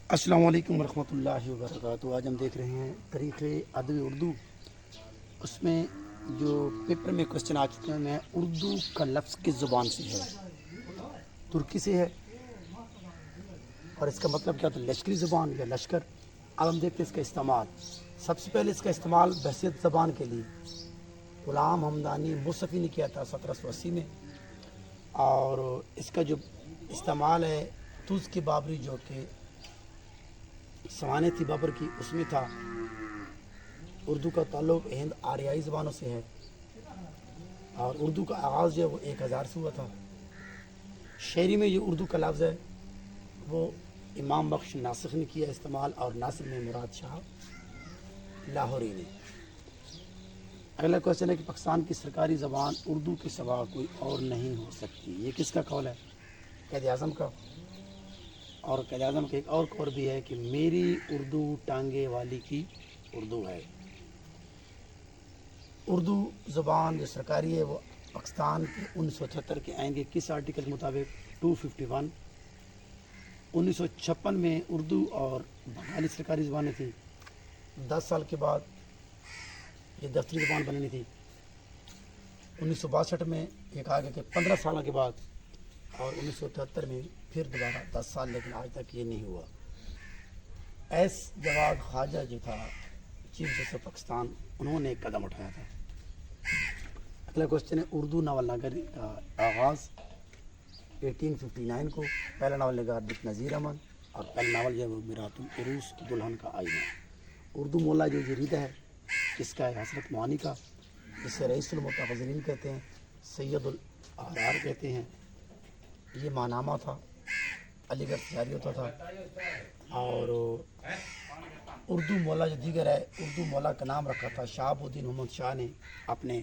السلام علیکم ورحمۃ اللہ وبرکاتہ۔ آج ہم دیکھ رہے ہیں طریقے ادب اردو۔ اس میں جو پیپر میں کوشچن آ چکے ہیں اردو کا لفظ کس زبان سے ہے؟ ترکی سے ہے، اور اس کا مطلب کیا ہوتا ہے؟ لشکری زبان یا لشکر۔ اب ہم دیکھتے ہیں اس کا استعمال۔ سب سے پہلے اس کا استعمال بحثیت زبان کے لیے غلام حمدانی مصطفی نے کیا تھا 1780 میں، اور اس کا جو استعمال ہے توز کی بابری جو کہ سوانح تھی بابر کی، اس میں تھا۔ اردو کا تعلق ہند آریائی زبانوں سے ہے، اور اردو کا آغاز جو ہے وہ 1000 سے ہوا تھا۔ شعری میں جو اردو کا لفظ ہے وہ امام بخش ناسخ نے کیا استعمال، اور ناصر میں مراد شاہ لاہوری نے۔ اگلا کوشچن ہے کہ پاکستان کی سرکاری زبان اردو کے سوا کوئی اور نہیں ہو سکتی، یہ کس کا قول ہے؟ قائد اعظم کا۔ اور قائد اعظم کا ایک اور قول بھی ہے کہ میری اردو ٹانگے والی کی اردو ہے۔ اردو زبان جو سرکاری ہے وہ پاکستان کے 1973 کے آئین کے کس آرٹیکل کے مطابق 251 1956 میں اردو اور بنگالی سرکاری زبانیں تھیں۔ 10 سال کے بعد یہ دفتری زبان بننی تھی۔ 1962 میں یہ کہا گیا کہ 15 سال کے بعد، اور 1973 میں پھر دوبارہ 10 سال، لیکن آج تک یہ نہیں ہوا۔ ایس جواد خواجہ جو تھا چیف جسٹس پاکستان، انہوں نے ایک قدم اٹھایا تھا۔ اگلا کوشچن ہے اردو ناول نگاری کا آغاز 1859 کو۔ پہلا ناول نگار نذیر احمد، اور پہلا ناول جو ہے وہ میرات العروس دلہن کا آئینہ۔ اردو مولا جو جریدہ ہے کس کا ہے؟ حضرت معانی کا، جسے رئیس المتغیرین کہتے ہیں، سید الاحرار کہتے ہیں۔ یہ ماہنامہ تھا، علی گڑھ سے جاری ہوتا تھا۔ اور اردو مولا جو دیگر ہے، اردو مولا کا نام رکھا تھا شہاب الدین محمد شاہ نے اپنے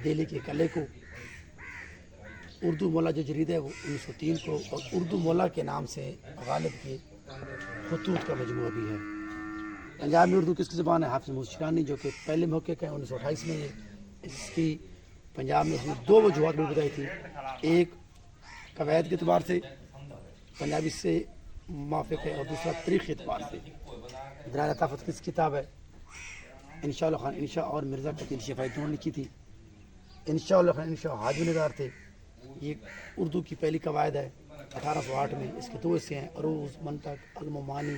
دہلی کے قلعے کو۔ اردو مولا جو جریدہ ہے وہ 1903 کو، اور اردو مولا کے نام سے غالب کے خطوط کا مجموعہ بھی ہے۔ پنجاب میں اردو کس کی زبان ہے؟ حافظ محمود شیرانی، جو کہ پہلے محقق ہیں 1928 میں۔ اس کی پنجاب میں اس نے 2 وجوہات بھی بتائی تھی، ایک قواعد کے اعتبار سے پنجابی سے موافق ہے، اور دوسرا تاریخی اعتبار سے۔ درائر طافت کس کتاب ہے؟ انشاء اللہ خان انشاء اور مرزا قتیل شفائی دونوں لکھی تھی۔ انشاء اللہ خان انشاء حاجی نگار تھے۔ یہ اردو کی پہلی قواعد ہے 1808 میں۔ اس کے 2 حصے ہیں، عروض، منطق، علم و معنی،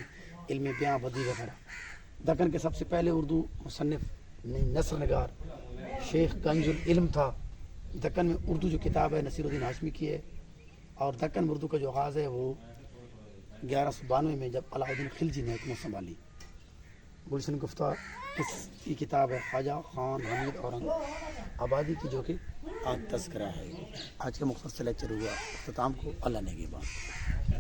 علم بیاں، بدیع وغیرہ۔ دکن کے سب سے پہلے اردو مصنف نثر نگار شیخ گنج العلم تھا۔ دکن میں اردو جو کتاب ہے نصیر الدین ہاشمی کی ہے، اور دکن میں اردو کا جو آغاز ہے وہ 1192 میں جب علاء الدین خلجی نے حکومت سنبھالی۔ گلشن گفتہ کس کی کتاب ہے؟ خواجہ خان حمید اورنگ آبادی کی، جو کہ آج تذکرہ ہے۔ آج کا مختصر لیکچر ہوا اختتام کو، اللہ نگہبان۔